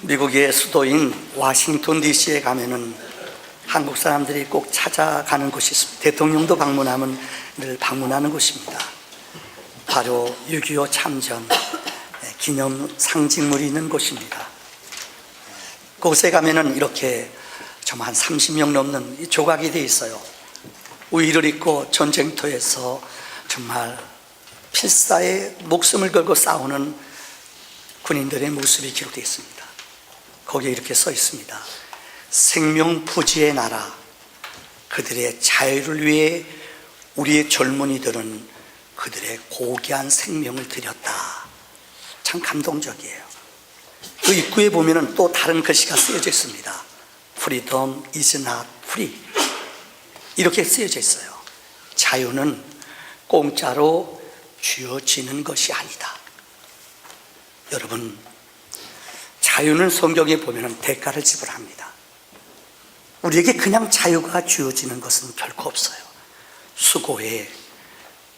미국의 수도인 워싱턴 DC에 가면은 한국 사람들이 꼭 찾아가는 곳이 있습니다. 대통령도 방문하면 늘 방문하는 곳입니다. 바로 6.25 참전 기념 상징물이 있는 곳입니다. 그곳에 가면은 이렇게 정말 한 30명 넘는 조각이 되어 있어요. 우위를 입고 전쟁터에서 정말 필사의 목숨을 걸고 싸우는 군인들의 모습이 기록되어 있습니다. 거기에 이렇게 써 있습니다. 생명부지의 나라, 그들의 자유를 위해 우리의 젊은이들은 그들의 고귀한 생명을 드렸다. 참 감동적이에요. 그 입구에 보면은 또 다른 글씨가 쓰여져 있습니다. Freedom is not free. 이렇게 쓰여져 있어요. 자유는 공짜로 주어지는 것이 아니다. 여러분, 자유는 성경에 보면 대가를 지불합니다. 우리에게 그냥 자유가 주어지는 것은 결코 없어요. 수고의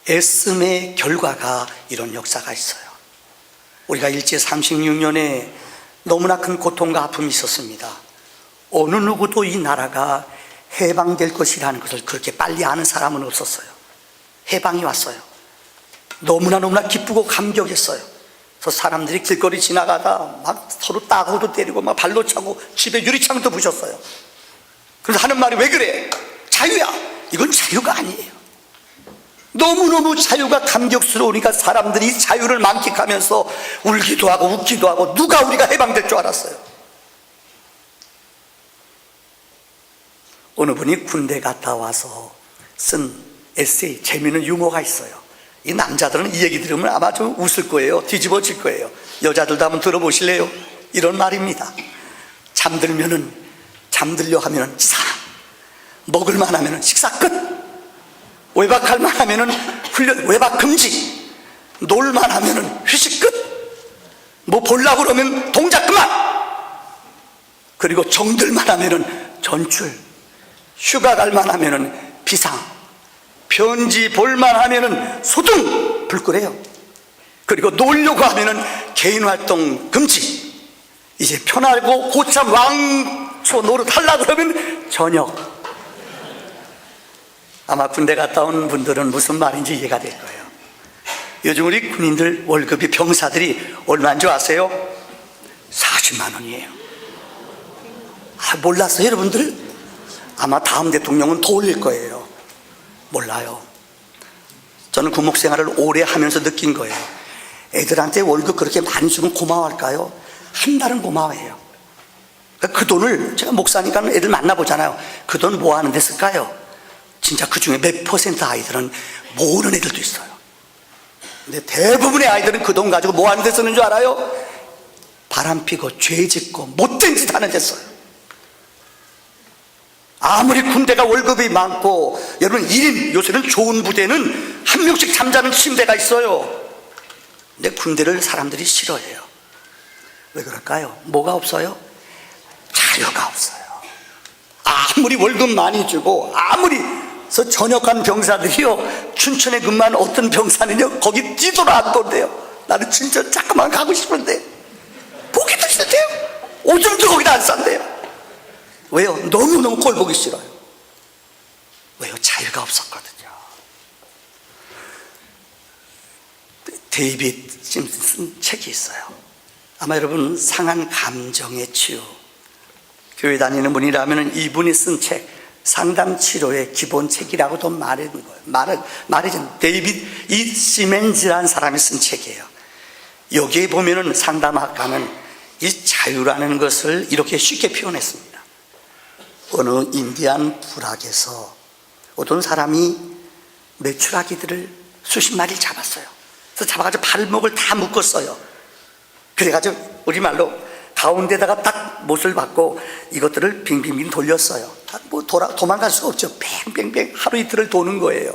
애씀의 결과가 이런 역사가 있어요. 우리가 일제 36년에 너무나 큰 고통과 아픔이 있었습니다. 어느 누구도 이 나라가 해방될 것이라는 것을 그렇게 빨리 아는 사람은 없었어요. 해방이 왔어요. 너무나 기쁘고 감격했어요. 그래서 사람들이 길거리 지나가다 막 서로 따고도 때리고 막 발로 차고 집에 유리창도 부셨어요. 그래서 하는 말이 왜 그래? 자유야. 이건 자유가 아니에요. 너무너무 자유가 감격스러우니까 사람들이 자유를 만끽하면서 울기도 하고 웃기도 하고 누가 우리가 해방될 줄 알았어요. 어느 분이 군대 갔다 와서 쓴 에세이, 재미있는 유머가 있어요. 이 남자들은 이 얘기 들으면 아마 좀 웃을 거예요. 뒤집어질 거예요. 여자들도 한번 들어보실래요? 이런 말입니다. 잠들려 하면은 기사, 먹을만 하면은 식사 끝, 외박할 만 하면은 훈련, 외박 금지, 놀만 하면은 휴식 끝, 뭐 보려고 그러면 동작 그만, 그리고 정들만 하면은 전출, 휴가 갈만 하면은 비상, 편지 볼만 하면은 소등 불 끄래요. 그리고 놀려고 하면은 개인활동 금지. 이제 편하고 고참 왕초 노릇 하려고 그러면 저녁. 아마 군대 갔다 온 분들은 무슨 말인지 이해가 될 거예요. 요즘 우리 군인들 월급이 병사들이 얼마인 줄 아세요? 40만 원이에요. 몰랐어요 여러분들? 아마 다음 대통령은 더 올릴 거예요. 몰라요. 저는 군목 생활을 오래 하면서 느낀 거예요. 애들한테 월급 그렇게 많이 주면 고마워할까요? 한 달은 고마워해요. 그 돈을, 제가 목사니까 애들 만나보잖아요. 그 돈 뭐 하는 데 쓸까요? 진짜 그 중에 몇 퍼센트 아이들은 모르는 애들도 있어요. 근데 대부분의 아이들은 그 돈 가지고 뭐 하는 데 쓰는 줄 알아요? 바람 피고 죄 짓고 못된 짓 하는 데 써요. 아무리 군대가 월급이 많고, 여러분 1인, 요새는 좋은 부대는 한 명씩 잠자는 침대가 있어요. 근데 군대를 사람들이 싫어해요. 왜 그럴까요? 뭐가 없어요? 자유가 없어요. 아무리 월급 많이 주고 아무리 전역한 병사들이요, 춘천에 근무한 어떤 병사는요 거기 뛰도록 안 돈대요. 나는 춘천 잠깐만 가고 싶은데 보기도 싫대요. 오줌도 거기다 안 싼대요. 왜요? 너무너무 꼴 보기 싫어요. 왜요? 자유가 없었거든요. 데이빗 심슨 쓴 책이 있어요. 아마 여러분 상한 감정의 치유, 교회 다니는 분이라면 이분이 쓴 책, 상담 치료의 기본 책이라고도 말하는 거예요. 말해준 데이빗 이 시멘즈라는 사람이 쓴 책이에요. 여기에 보면은 상담학가는 이 자유라는 것을 이렇게 쉽게 표현했습니다. 어느 인디안 부락에서 어떤 사람이 메추라기들을 수십 마리 잡았어요. 그래서 잡아가지고 발목을 다 묶었어요. 그래가지고 우리말로 가운데다가 딱 못을 박고 이것들을 빙빙빙 돌렸어요. 뭐 도망갈 수 없죠. 뱅뱅뱅 하루 이틀을 도는 거예요.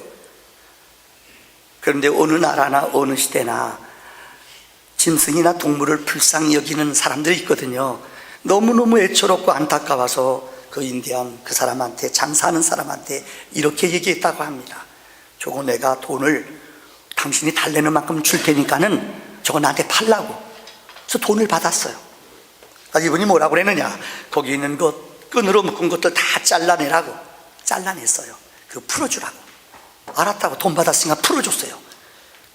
그런데 어느 나라나 어느 시대나 짐승이나 동물을 불쌍히 여기는 사람들이 있거든요. 너무너무 애처롭고 안타까워서 그 인디안 그 사람한테, 장사하는 사람한테 이렇게 얘기했다고 합니다. 저거 내가 돈을 당신이 달래는 만큼 줄 테니까는 저거 나한테 팔라고. 그래서 돈을 받았어요. 이분이 뭐라고 그랬느냐, 거기 있는 것 끈으로 묶은 것들 다 잘라내라고. 잘라냈어요. 그거 풀어주라고. 알았다고, 돈 받았으니까 풀어줬어요.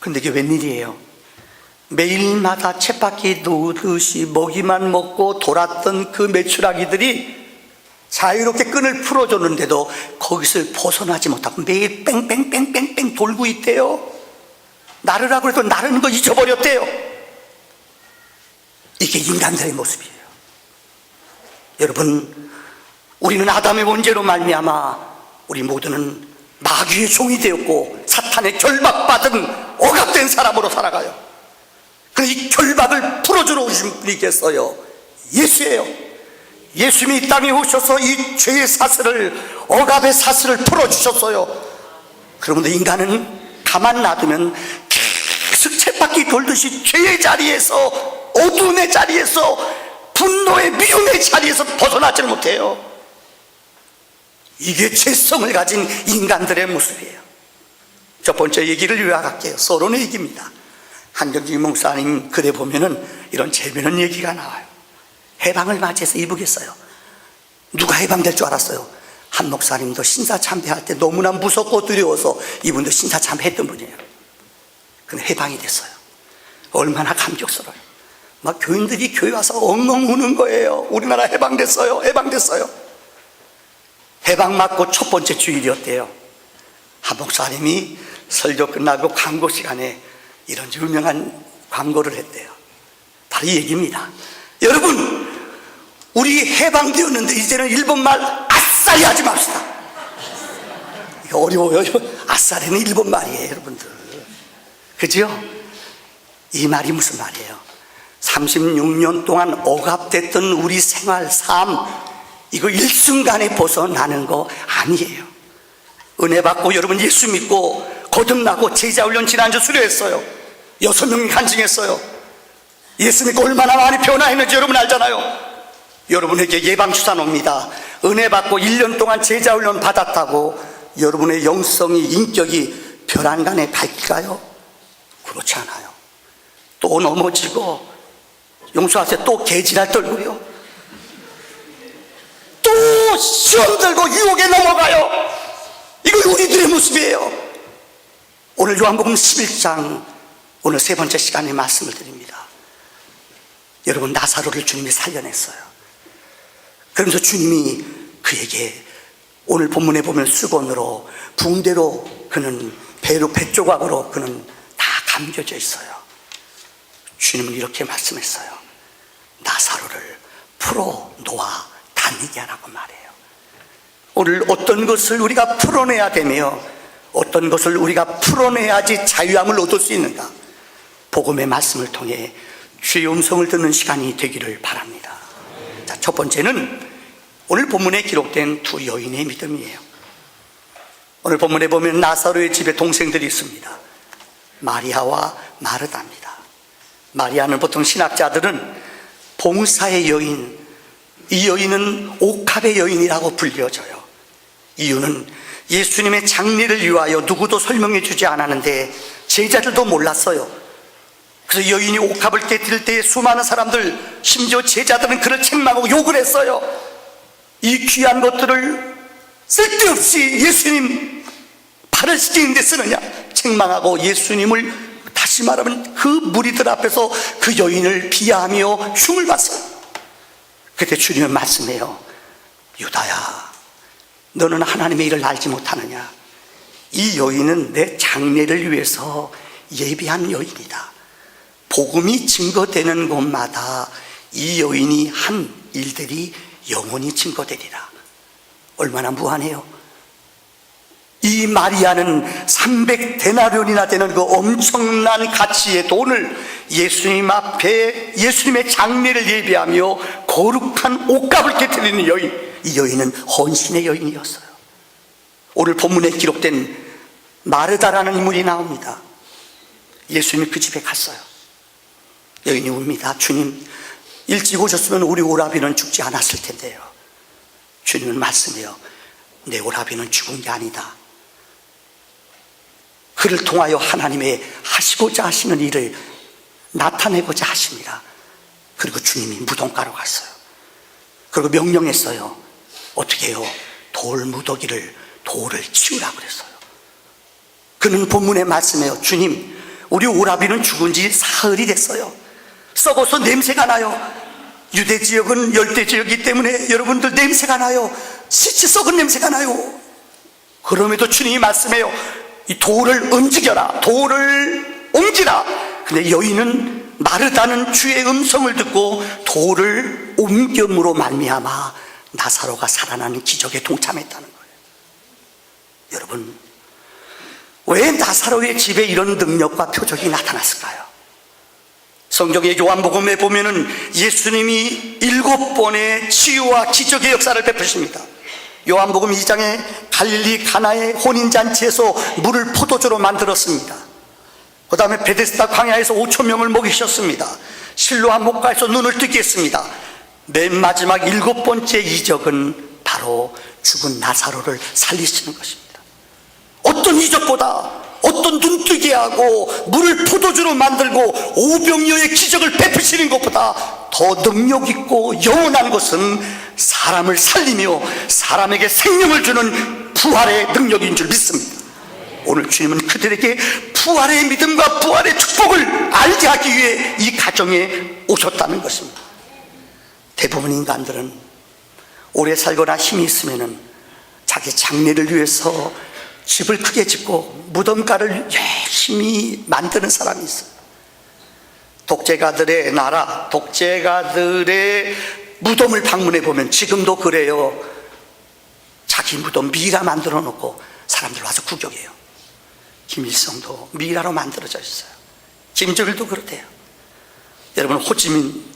근데 이게 웬일이에요? 매일마다 쳇바퀴 놓듯이 먹이만 먹고 돌았던 그 메추라기들이 자유롭게 끈을 풀어줬는데도 거기서 벗어나지 못하고 매일 뺑뺑뺑뺑뺑 돌고 있대요. 나르라고 해도 나르는 거 잊어버렸대요. 이게 인간들의 모습이에요. 여러분, 우리는 아담의 원죄로 말미암아 우리 모두는 마귀의 종이 되었고 사탄의 결박받은 억압된 사람으로 살아가요. 그런데 이 결박을 풀어주러 오신 분이 계세요. 예수예요. 예수님이 이 땅에 오셔서 이 죄의 사슬을, 억압의 사슬을 풀어주셨어요. 그런데 인간은 가만 놔두면 계속 쳇바퀴 돌듯이 죄의 자리에서, 어두움의 자리에서, 분노의 미움의 자리에서 벗어나지 못해요. 이게 죄성을 가진 인간들의 모습이에요. 첫 번째 얘기를 요약할게요. 서론의 얘기입니다. 한경직 목사님 글에 보면은 이런 재미있는 얘기가 나와요. 해방을 맞이해서 이북했어요. 누가 해방될 줄 알았어요? 한 목사님도 신사참배할 때 너무나 무섭고 두려워서 이분도 신사참배했던 분이에요. 근데 해방이 됐어요. 얼마나 감격스러워요. 막 교인들이 교회 와서 엉엉 우는 거예요. 우리나라 해방됐어요. 해방됐어요. 해방 맞고 첫 번째 주일이었대요. 한 목사님이 설교 끝나고 광고 시간에 이런 유명한 광고를 했대요. 바로 이 얘기입니다. 여러분, 우리 해방되었는데 이제는 일본말 아싸리 하지 맙시다. 이거 어려워요. 아싸리는 일본말이에요, 여러분들. 그죠? 이 말이 무슨 말이에요? 36년 동안 억압됐던 우리 생활, 삶, 이거 일순간에 벗어나는 거 아니에요. 은혜 받고 여러분 예수 믿고 거듭나고 제자훈련 지난주 수료했어요. 6명이 간증했어요. 예수 믿고 얼마나 많이 변화했는지 여러분 알잖아요. 여러분에게 예방주사 놉니다. 은혜 받고 1년 동안 제자훈련 받았다고 여러분의 영성이, 인격이 벼랑간에 밝힐까요? 그렇지 않아요. 또 넘어지고, 용서하세요, 또 개지랄 떨고요, 또 시험 들고 유혹에 넘어가요. 이거 우리들의 모습이에요. 오늘 요한복음 11장, 오늘 세 번째 시간에 말씀을 드립니다. 여러분, 나사로를 주님이 살려냈어요. 그러면서 주님이 그에게 오늘 본문에 보면 수건으로, 붕대로, 그는 배로, 배 조각으로 그는 다 감겨져 있어요. 주님은 이렇게 말씀했어요. 나사로를 풀어놓아 다니게 하라고 말해요. 오늘 어떤 것을 우리가 풀어내야 되며 어떤 것을 우리가 풀어내야지 자유함을 얻을 수 있는가, 복음의 말씀을 통해 주의 음성을 듣는 시간이 되기를 바랍니다. 자, 첫 번째는 오늘 본문에 기록된 두 여인의 믿음이에요. 오늘 본문에 보면 나사로의 집에 동생들이 있습니다. 마리아와 마르다입니다. 마리아는 보통 신학자들은 봉사의 여인, 이 여인은 옥합의 여인이라고 불려져요. 이유는 예수님의 장례를 위하여 누구도 설명해 주지 않았는데 제자들도 몰랐어요. 그래서 여인이 옥합을 깨뜨릴 때에 수많은 사람들, 심지어 제자들은 그를 책망하고 욕을 했어요. 이 귀한 것들을 쓸데없이 예수님 발을 씻기는 데 쓰느냐, 책망하고 예수님을, 다시 말하면 그 무리들 앞에서 그 여인을 비하하며 흉을 봤어요. 그때 주님은 말씀해요. 유다야, 너는 하나님의 일을 알지 못하느냐? 이 여인은 내 장례를 위해서 예비한 여인이다. 복음이 증거되는 곳마다 이 여인이 한 일들이 영원히 증거되리라. 얼마나 무한해요. 이 마리아는 300데나리온이나 되는 그 엄청난 가치의 돈을 예수님 앞에, 예수님의 장례를 예비하며 거룩한 옷값을 깨뜨리는 여인, 이 여인은 헌신의 여인이었어요. 오늘 본문에 기록된 마르다라는 인물이 나옵니다. 예수님이 그 집에 갔어요. 여인이 웁니다. 주님, 일찍 오셨으면 우리 오라비는 죽지 않았을 텐데요. 주님은 말씀해요. 내 오라비는 죽은 게 아니다. 그를 통하여 하나님의 하시고자 하시는 일을 나타내고자 하십니다. 그리고 주님이 무덤가로 갔어요. 그리고 명령했어요. 어떻게 해요? 돌을 치우라고 그랬어요. 그는 본문에 말씀해요. 주님, 우리 오라비는 죽은 지 사흘이 됐어요. 썩어서 냄새가 나요. 유대 지역은 열대 지역이기 때문에 여러분들 냄새가 나요. 시체 썩은 냄새가 나요. 그럼에도 주님이 말씀해요. 이 돌을 움직여라. 돌을 옮기라. 근데 여인은 마르다는 주의 음성을 듣고 돌을 옮김으로 말미암아 나사로가 살아나는 기적에 동참했다는 거예요. 여러분, 왜 나사로의 집에 이런 능력과 표적이 나타났을까요? 성경의 요한복음에 보면은 예수님이 7번의 치유와 기적의 역사를 베푸십니다. 요한복음 2장에 갈릴리 가나의 혼인잔치에서 물을 포도주로 만들었습니다. 그 다음에 베데스다 광야에서 5,000명을 먹이셨습니다. 실로암 목가에서 눈을 뜨게 했습니다. 맨 마지막 7번째 이적은 바로 죽은 나사로를 살리시는 것입니다. 어떤 이적보다, 어떤 눈뜨게 하고 물을 포도주로 만들고 오병이어의 기적을 베푸시는 것보다 더 능력 있고 영원한 것은 사람을 살리며 사람에게 생명을 주는 부활의 능력인 줄 믿습니다. 오늘 주님은 그들에게 부활의 믿음과 부활의 축복을 알게 하기 위해 이 가정에 오셨다는 것입니다. 대부분 인간들은 오래 살거나 힘이 있으면 자기 장래를 위해서 집을 크게 짓고 무덤가를 열심히 만드는 사람이 있어요. 독재가들의 나라, 독재가들의 무덤을 방문해 보면 지금도 그래요. 자기 무덤 미라 만들어 놓고 사람들 와서 구경해요. 김일성도 미라로 만들어져 있어요. 김정일도 그렇대요. 여러분, 호치민,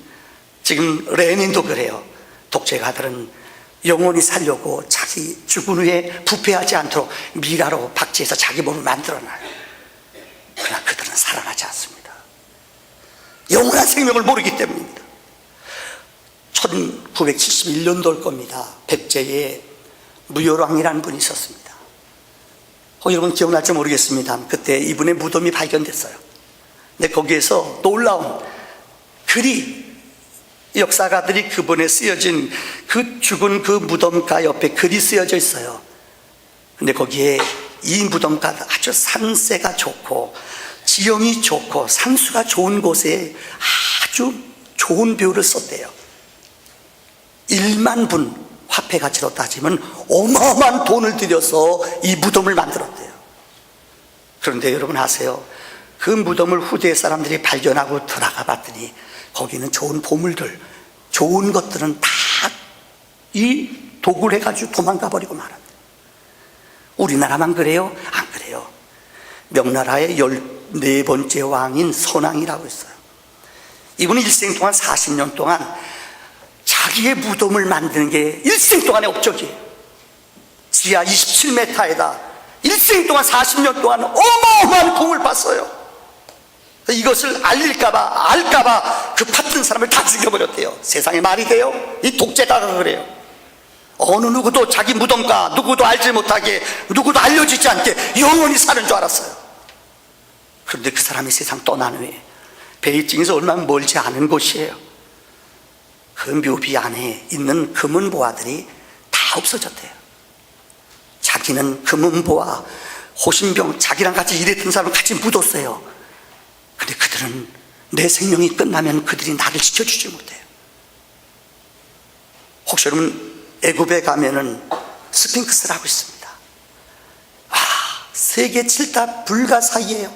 지금 레닌도 그래요. 독재가들은 영원히 살려고 자기 죽은 후에 부패하지 않도록 미라로 박제해서 자기 몸을 만들어놔요. 그러나 그들은 살아나지 않습니다. 영원한 생명을 모르기 때문입니다. 1971년도일 겁니다. 백제에 무열왕이라는 분이 있었습니다. 여러분 기억날지 모르겠습니다. 그때 이분의 무덤이 발견됐어요. 근데 거기에서 놀라운 글이, 역사가들이 그분에 쓰여진 그 죽은 그 무덤가 옆에 글이 쓰여져 있어요. 근데 거기에 이 무덤가 아주 산세가 좋고 지형이 좋고 산수가 좋은 곳에 아주 좋은 묘를 썼대요. 1만 분 화폐 가치로 따지면 어마어마한 돈을 들여서 이 무덤을 만들었대요. 그런데 여러분 아세요? 그 무덤을 후대 사람들이 발견하고 들어가 봤더니 거기는 좋은 보물들, 좋은 것들은 다 이 도굴 해가지고 도망가 버리고 말았대요. 우리나라만 그래요? 안 그래요. 명나라의 14번째 왕인 선왕이라고 있어요. 이분은 일생 동안 40년 동안 자기의 무덤을 만드는 게 일생 동안의 업적이에요. 지하 27m에다 일생 동안 40년 동안 어마어마한 공을 봤어요. 이것을 알까봐 그 받던 사람을 다 죽여버렸대요. 세상에 말이 돼요? 이 독재가가 그래요. 어느 누구도 자기 무덤가 누구도 알지 못하게, 누구도 알려지지 않게 영원히 사는 줄 알았어요. 그런데 그 사람이 세상 떠난 후에 베이징에서 얼마 멀지 않은 곳이에요. 그 묘비 안에 있는 금은보화들이 다 없어졌대요. 자기는 금은보화, 호신병, 자기랑 같이 일했던 사람을 같이 묻었어요. 근데 그들은 내 생명이 끝나면 그들이 나를 지켜주지 못해요. 혹시 여러분 애굽에 가면은 스핑크스라고 있습니다. 세계 7다 불가사의예요.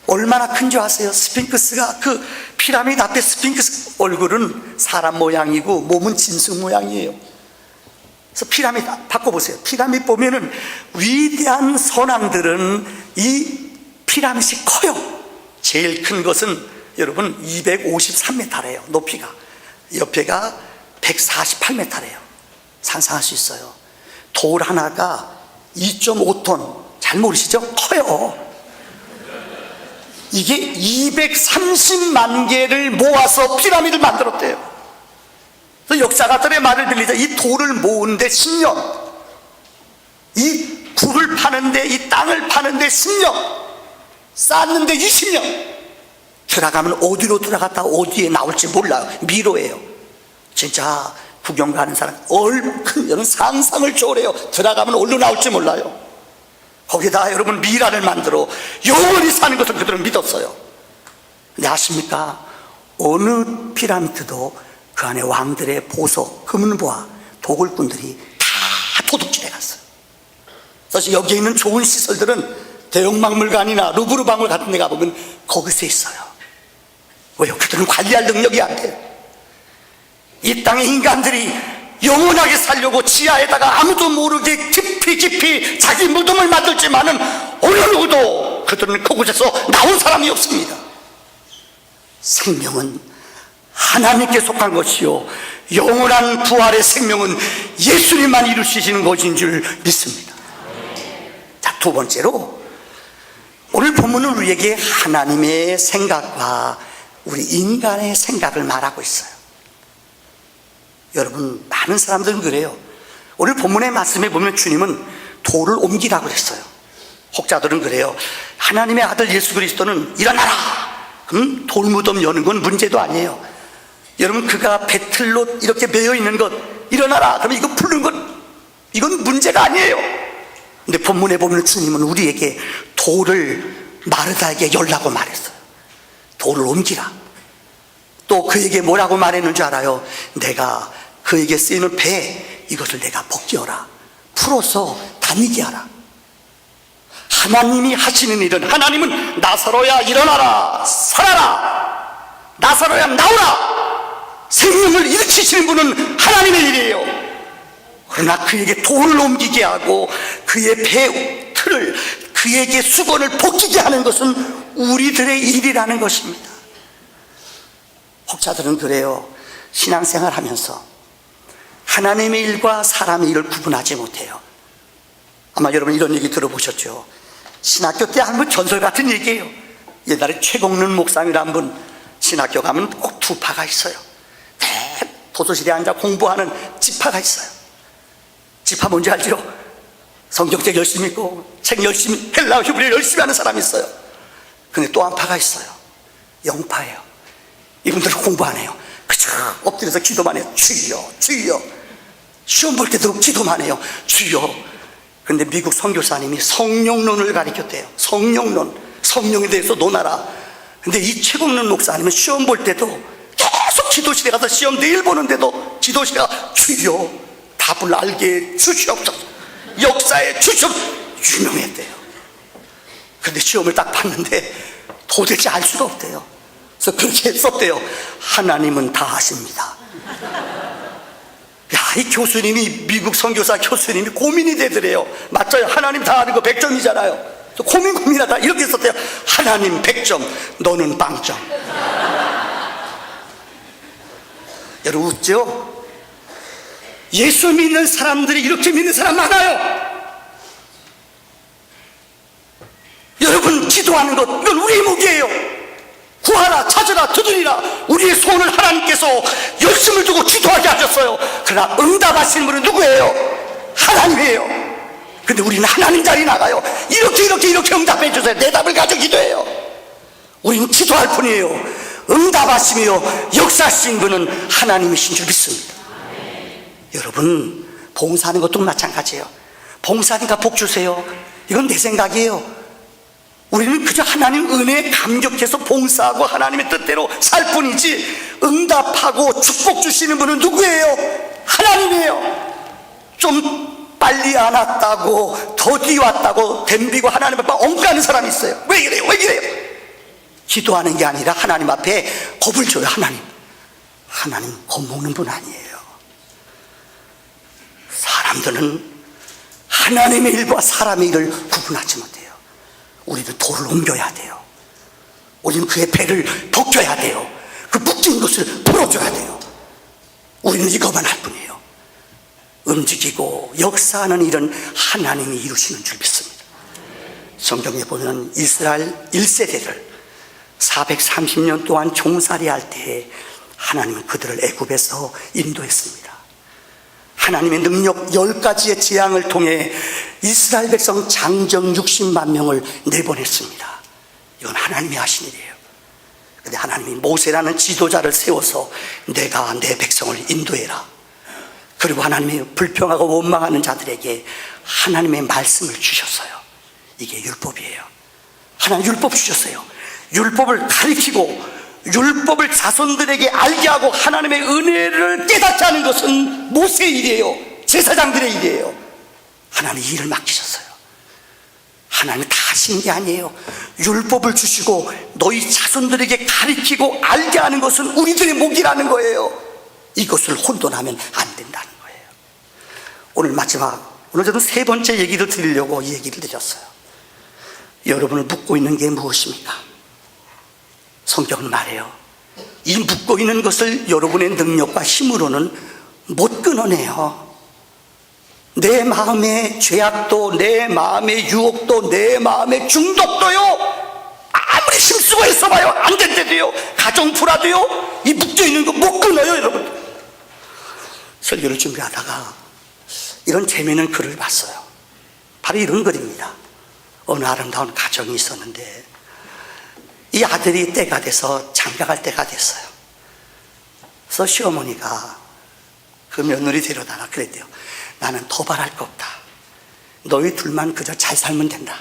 얼마나 큰 줄 아세요? 스핑크스가 그 피라미드 앞에 스핑크스 얼굴은 사람 모양이고 몸은 짐승 모양이에요. 그래서 피라미드 바꿔보세요. 피라미드 보면은 위대한 선왕들은 이 피라미드이 커요. 제일 큰 것은 여러분 253m래요. 높이가. 옆에가 148m래요. 상상할 수 있어요. 돌 하나가 2.5톤. 잘 모르시죠? 커요. 이게 230만 개를 모아서 피라미드를 만들었대요. 그래서 역사가들의 말을 빌리자 이 돌을 모으는데 10년, 이 굴을 파는데, 이 땅을 파는데 10년, 쌓는데 20년. 들어가면 어디로 들어갔다 어디에 나올지 몰라요. 미로예요. 진짜 구경 가는 사람 얼큰 상상을 초월해요. 들어가면 올로 나올지 몰라요. 거기다 여러분 미라를 만들어 영원히 사는 것을 그들은 믿었어요. 근데 아십니까? 어느 피라미드도 그 안에 왕들의 보석, 금은보화, 도굴꾼들이 다 도둑질해 갔어요. 그래서 여기에 있는 좋은 시설들은 대형박물관이나 루브르 박물 같은 데 가보면 거기서 있어요. 왜요? 그들은 관리할 능력이 안 돼요. 이 땅의 인간들이 영원하게 살려고 지하에다가 아무도 모르게 깊이 자기 무덤을 만들지만은 어느 누구도 그들은 그곳에서 나온 사람이 없습니다. 생명은 하나님께 속한 것이요 영원한 부활의 생명은 예수님만 이루시는 것인 줄 믿습니다. 자, 두 번째로 오늘 본문은 우리에게 하나님의 생각과 우리 인간의 생각을 말하고 있어요. 여러분, 많은 사람들은 그래요. 오늘 본문의 말씀에 보면 주님은 돌을 옮기라고 그랬어요. 혹자들은 그래요. 하나님의 아들 예수 그리스도는 일어나라! 그럼 돌무덤 여는 건 문제도 아니에요. 여러분, 그가 배틀로 이렇게 매여 있는 것 일어나라! 그러면 이거 푸는 것 이건 문제가 아니에요. 근데 본문에 보면 주님은 우리에게 돌을 마르다에게 열라고 말했어요. 돌을 옮기라. 또 그에게 뭐라고 말했는 줄 알아요? 내가 그에게 쓰이는 배 이것을 내가 벗겨라. 풀어서 다니게 하라. 하나님이 하시는 일은, 하나님은 나사로야 일어나라, 살아라, 나사로야 나오라, 생명을 일으키시는 분은 하나님의 일이에요. 그러나 그에게 돌을 옮기게 하고 그의 배 틀을, 그에게 수건을 벗기게 하는 것은 우리들의 일이라는 것입니다. 혹자들은 그래요. 신앙생활 하면서 하나님의 일과 사람의 일을 구분하지 못해요. 아마 여러분 이런 얘기 들어보셨죠? 신학교 때 한 번 전설 같은 얘기예요. 옛날에 최공륜 목사님이라는 분, 신학교 가면 꼭 두 파가 있어요. 도서실에 앉아 공부하는 지파가 있어요. 지파 뭔지 알죠? 성경책 열심히 읽고 책 열심히, 헬라어 히브리어 열심히 하는 사람이 있어요. 근데 또 한 파가 있어요. 영파예요. 이분들은 공부 안 해요. 그저 엎드려서 기도만 해요. 주여 주여. 시험 볼 때도 기도만 해요. 주여. 근데 미국 선교사님이 성령론을 가르쳤대요. 성령론, 성령에 대해서 논하라. 근데 이 최공론 목사님은 시험 볼 때도 계속 지도실에 가서 시험 내일 보는데도 지도실에 가서 주여 답을 알게 주시옵소서, 역사에 주시옵소서 유명했대요. 근데 시험을 딱 봤는데 도대체 알 수가 없대요. 그래서 그렇게 썼대요. 하나님은 다 아십니다. 야, 이 교수님이, 미국 선교사 교수님이 고민이 되더래요. 맞아요. 하나님 다 아는 거 100점이잖아요. 고민하다 이렇게 썼대요. 하나님 100점, 너는 빵점. 여러분 웃죠? 예수 믿는 사람들이 이렇게 믿는 사람 많아요. 여러분 기도하는 것, 이건 우리의 목이에요. 구하라, 찾으라, 두드리라. 우리의 소원을 하나님께서 열심을 두고 기도하게 하셨어요. 그러나 응답하시는 분은 누구예요? 하나님이에요. 근데 우리는 하나님 자리 나가요. 이렇게 응답해 주세요. 내 답을 가지고 기도해요. 우리는 기도할 뿐이에요. 응답하시며 역사하신 분은 하나님이신 줄 믿습니다. 여러분, 봉사하는 것도 마찬가지예요. 봉사하니까 복 주세요, 이건 내 생각이에요. 우리는 그저 하나님 은혜에 감격해서 봉사하고 하나님의 뜻대로 살 뿐이지, 응답하고 축복 주시는 분은 누구예요? 하나님이에요. 좀 빨리 안 왔다고, 더디 왔다고 덤비고 하나님 앞에 엉가는 사람이 있어요. 왜 이래요? 기도하는 게 아니라 하나님 앞에 겁을 줘요. 하나님 겁먹는 분 아니에요. 사람들은 하나님의 일과 사람의 일을 구분하지 못해요. 우리는 돌을 옮겨야 돼요. 우리는 그의 배를 벗겨야 돼요. 그 묶인 것을 풀어줘야 돼요. 우리는 이것만 할 뿐이에요. 움직이고 역사하는 일은 하나님이 이루시는 줄 믿습니다. 성경에 보면 이스라엘 1세대를 430년 동안 종살이 할 때에 하나님은 그들을 애굽에서 인도했습니다. 하나님의 능력 10가지의 재앙을 통해 이스라엘 백성 장정 60만 명을 내보냈습니다. 이건 하나님이 하신 일이에요. 그런데 하나님이 모세라는 지도자를 세워서 내가 내 백성을 인도해라, 그리고 하나님이 불평하고 원망하는 자들에게 하나님의 말씀을 주셨어요. 이게 율법이에요. 하나님 율법 주셨어요. 율법을 가르치고 율법을 자손들에게 알게 하고 하나님의 은혜를 깨닫게 하는 것은 모세의 일이에요. 제사장들의 일이에요. 하나님 일을 맡기셨어요. 하나님 다 하시는 게 아니에요. 율법을 주시고 너희 자손들에게 가르치고 알게 하는 것은 우리들의 몫이라는 거예요. 이것을 혼돈하면 안 된다는 거예요. 오늘 마지막, 오늘 저는 세 번째 얘기를 드리려고 이 얘기를 드렸어요. 여러분을 묶고 있는 게 무엇입니까? 성경은 말해요. 이 묶고 있는 것을 여러분의 능력과 힘으로는 못 끊어내요. 내 마음의 죄악도, 내 마음의 유혹도, 내 마음의 중독도요, 아무리 힘쓰고 있어봐요 안 된대도요. 가정 불화도요, 이 묶여있는 거 못 끊어요. 여러분, 설교를 준비하다가 이런 재미있는 글을 봤어요. 바로 이런 글입니다. 어느 아름다운 가정이 있었는데 이 아들이 때가 돼서 장가갈 때가 됐어요. 그래서 시어머니가 그 며느리 데려다가 그랬대요. 나는 더 바랄 거 없다. 너희 둘만 그저 잘 살면 된다.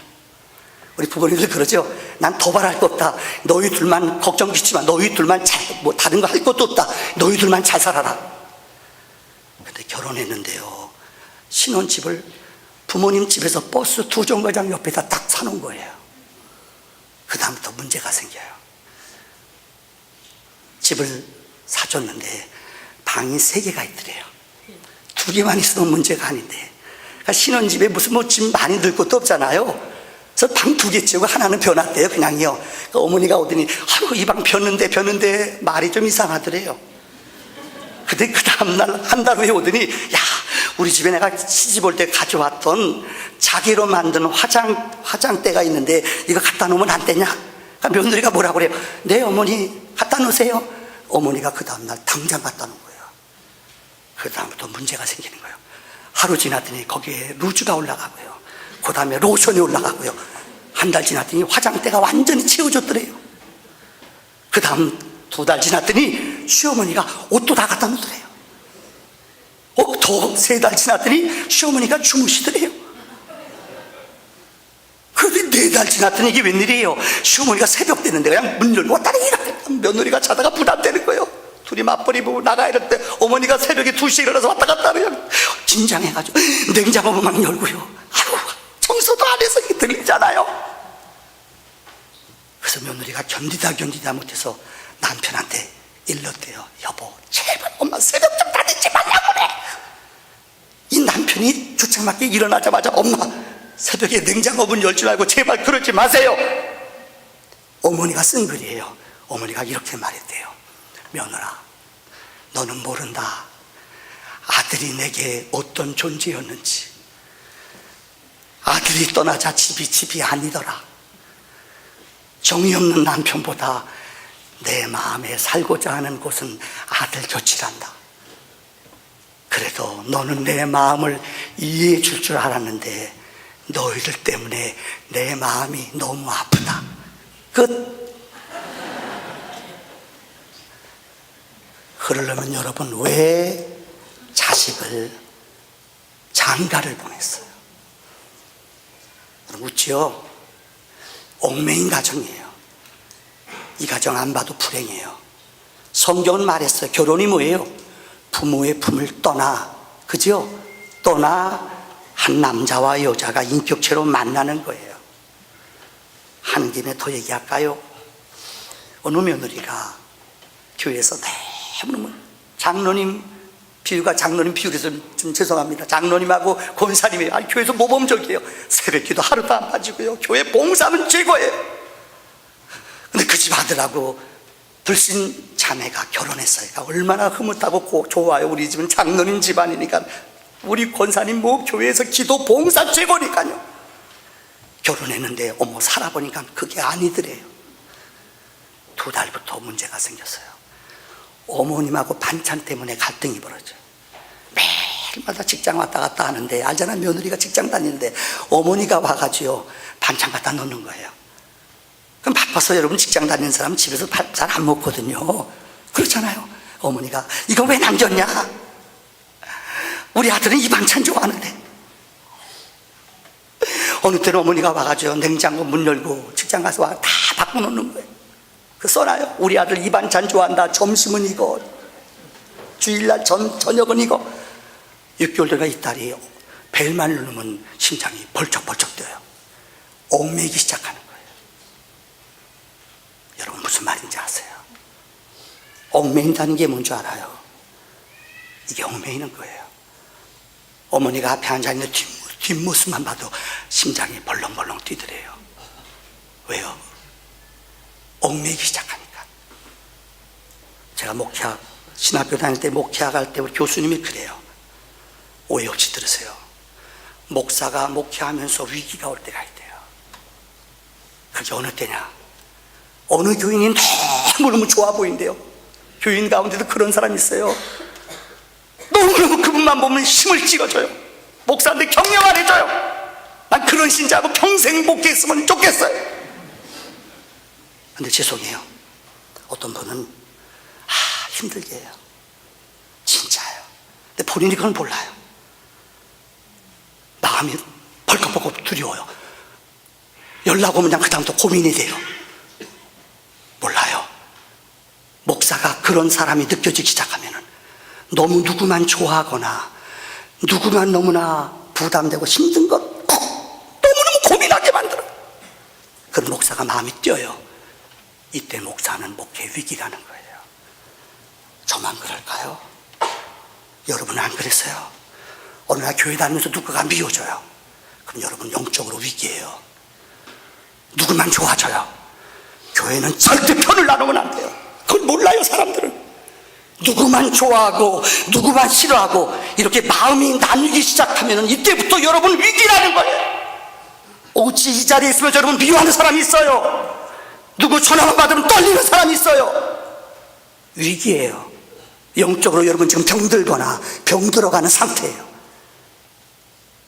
우리 부모님들 그러죠. 난 더 바랄 거 없다. 너희 둘만 걱정 끼치지 마. 너희 둘만 뭐 다른 거 할 것도 없다. 너희 둘만 잘 살아라. 근데 결혼했는데요, 신혼집을 부모님 집에서 버스 2정거장 옆에다 딱 사놓은 거예요. 그 다음부터 문제가 생겨요. 집을 사줬는데 방이 3개가 있더래요. 2개만 있으면 문제가 아닌데, 그러니까 신혼집에 무슨 뭐 짐 많이 들 것도 없잖아요. 그래서 방 2개 치우고 하나는 변했대요. 그냥요. 그러니까 어머니가 오더니 아이고 이 방 변는데 말이 좀 이상하더래요. 근데 그 다음날 한 달 후에 오더니, 야, 우리 집에 내가 시집 올 때 가져왔던 자기로 만든 화장대가 있는데 이거 갖다 놓으면 안 되냐? 그러니까 며느리가 뭐라고 그래요? 네 어머니 갖다 놓으세요. 어머니가 그 다음날 당장 갖다 놓은 거예요. 그 다음부터 문제가 생기는 거예요. 하루 지났더니 거기에 루즈가 올라가고요, 그 다음에 로션이 올라가고요, 한 달 지났더니 화장대가 완전히 채워졌더래요. 그 다음 2달 지났더니 시어머니가 옷도 다 갖다 놓더래요. 더 3달 지났더니 시어머니가 주무시더래요. 그런데 4달 지났더니 이게 웬일이에요? 시어머니가 새벽 됐는데 그냥 문 열고 왔다리 이렇게 며느리가 자다가 부담되는 거예요. 둘이 맞벌이 보고 나가 이럴 때 어머니가 새벽에 2시에 일어나서 왔다 갔다 그냥 긴장해가지고 냉장고 막 열고요. 아이고, 청소도 안 해서 이게 들리잖아요. 그래서 며느리가 견디다 못해서 남편한테 일렀대요. 여보, 제발 엄마 새벽 좀 다니지 말라고 그래. 이 남편이 주책맞게 일어나자마자 엄마 새벽에 냉장고 문 열지 말고 제발 그러지 마세요. 어머니가 쓴 글이에요. 어머니가 이렇게 말했대요. 며느라, 너는 모른다. 아들이 내게 어떤 존재였는지. 아들이 떠나자 집이 아니더라. 정이 없는 남편보다 내 마음에 살고자 하는 곳은 아들 곁이란다. 그래도 너는 내 마음을 이해해 줄 줄 알았는데 너희들 때문에 내 마음이 너무 아프다. 끝. 그러려면 여러분, 왜 자식을 장가를 보냈어요? 웃지요? 얽매인 가정이에요. 이 가정 안 봐도 불행해요. 성경은 말했어요. 결혼이 뭐예요? 부모의 품을 떠나, 그죠? 떠나 한 남자와 여자가 인격체로 만나는 거예요. 하는 김에 더 얘기할까요? 어느 며느리가 교회에서 너무 장로님 비유가, 장로님 비유라서 좀 죄송합니다. 장로님하고 권사님이 교회에서 모범적이에요. 새벽기도 하루도 안 빠지고요, 교회 봉사하면 최고예요. 근데 그 집 아들하고 불신 자매가 결혼했어요. 얼마나 흐뭇하고 좋아요. 우리 집은 장로님 집안이니까, 우리 권사님 뭐 교회에서 기도 봉사 최고니까요. 결혼했는데 어머 살아보니까 그게 아니더래요. 2달부터 문제가 생겼어요. 어머님하고 반찬 때문에 갈등이 벌어져요. 매일마다 직장 왔다 갔다 하는데, 알잖아, 며느리가 직장 다니는데 어머니가 와가지고 반찬 갖다 놓는 거예요. 그럼 바빠서 여러분 직장 다니는 사람 집에서 잘 안 먹거든요. 그렇잖아요. 어머니가 이거 왜 남겼냐? 우리 아들은 이 반찬 좋아하는데. 어느 때는 어머니가 와가지고 냉장고 문 열고 직장 가서 와 다 바꿔놓는 거예요. 그 써놔요. 우리 아들 이 반찬 좋아한다. 점심은 이거, 주일날 저녁은 이거. 6개월 돼가 이 딸이 벨만 누르면 심장이 벌쩍벌쩍 뛰어요. 얽매이기 시작하는 거예요. 여러분 무슨 말인지 아세요? 얽매인다는 게 뭔지 알아요? 이게 얽매이는 거예요. 어머니가 앞에 앉아있는 뒷모습만 봐도 심장이 벌렁벌렁 뛰더래요. 왜요? 얽매이기 시작하니까. 제가 목회학, 신학교 다닐 때 목회학할 때 우리 교수님이 그래요. 오해 없이 들으세요. 목사가 목회하면서 위기가 올 때가 있대요. 그게 어느 때냐? 어느 교인이 너무너무 좋아 보인대요. 교인 가운데도 그런 사람이 있어요. 너무너무 그분만 보면 힘을 찍어줘요. 목사한테 격려 안 해줘요. 난 그런 신자하고 평생 목회했으면 좋겠어요. 근데 죄송해요. 어떤 분은 힘들게 해요. 진짜예요. 근데 본인이 그건 몰라요. 마음이 벌컥벌컥 두려워요. 연락 오면 그냥 그다음부터 고민이 돼요. 몰라요. 목사가 그런 사람이 느껴지기 시작하면은 너무 누구만 좋아하거나 누구만 너무나 부담되고 힘든 것 너무너무 고민하게 만들어요. 그런 목사가 마음이 뛰어요. 이때 목사는 목회 위기라는 거예요. 저만 그럴까요? 여러분은 안 그랬어요? 어느 날 교회 다니면서 누군가 미워져요. 그럼 여러분 영적으로 위기예요. 누구만 좋아져요. 교회는 절대 편을 나누면 안 돼요. 그걸 몰라요. 사람들은 누구만 좋아하고 누구만 싫어하고 이렇게 마음이 나뉘기 시작하면 이때부터 여러분 위기라는 거예요. 오지 이 자리에 있으면 여러분 미워하는 사람이 있어요. 누구 전화만 받으면 떨리는 사람이 있어요. 위기예요. 영적으로 여러분 지금 병들거나 병들어가는 상태예요.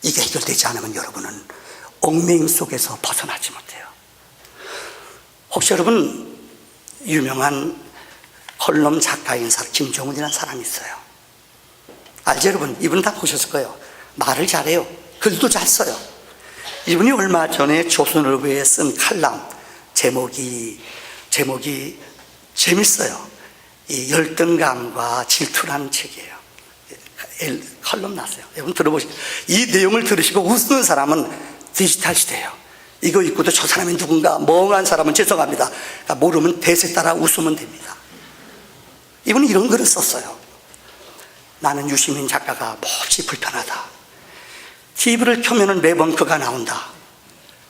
이게 해결되지 않으면 여러분은 얽매임 속에서 벗어나지 못해요. 혹시 여러분 유명한 컬럼 작가인 김종훈이라는 사람이 있어요. 알죠 여러분? 이분 다 보셨을 거예요. 말을 잘해요. 글도 잘 써요. 이분이 얼마 전에 조선일보에 쓴 칼럼 제목이 재밌어요. 이 열등감과 질투라는 책이에요. 컬럼 났어요. 여러분 들어보시고 이 내용을 들으시고 웃는 사람은 디지털 시대예요. 이거 읽고도 저 사람이 누군가 멍한 사람은 죄송합니다. 그러니까 모르면 대세 따라 웃으면 됩니다. 이분이 이런 글을 썼어요. 나는 유시민 작가가 몹시 불편하다. TV를 켜면 매번 그가 나온다.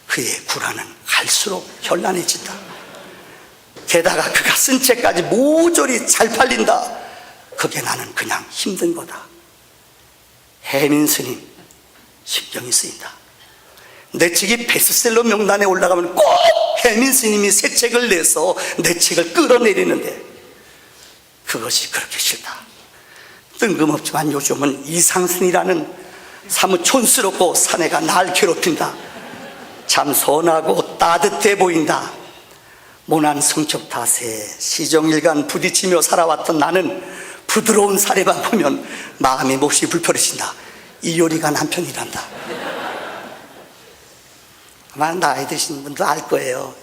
그의 구라는 갈수록 현란해진다. 게다가 그가 쓴 책까지 모조리 잘 팔린다. 그게 나는 그냥 힘든 거다. 해민 스님 신경이 쓰인다. 내 책이 베스트셀러 명단에 올라가면 꼭 해민 스님이 새 책을 내서 내 책을 끌어내리는데 그것이 그렇게 싫다. 뜬금없지만 요즘은 이상순이라는 사뭇 촌스럽고 사내가 날 괴롭힌다. 참 선하고 따뜻해 보인다. 모난 성격 탓에 시종일관 부딪히며 살아왔던 나는 부드러운 사례만 보면 마음이 몹시 불편해진다. 이 요리가 남편이란다. 아마 나이 드신 분도 알 거예요.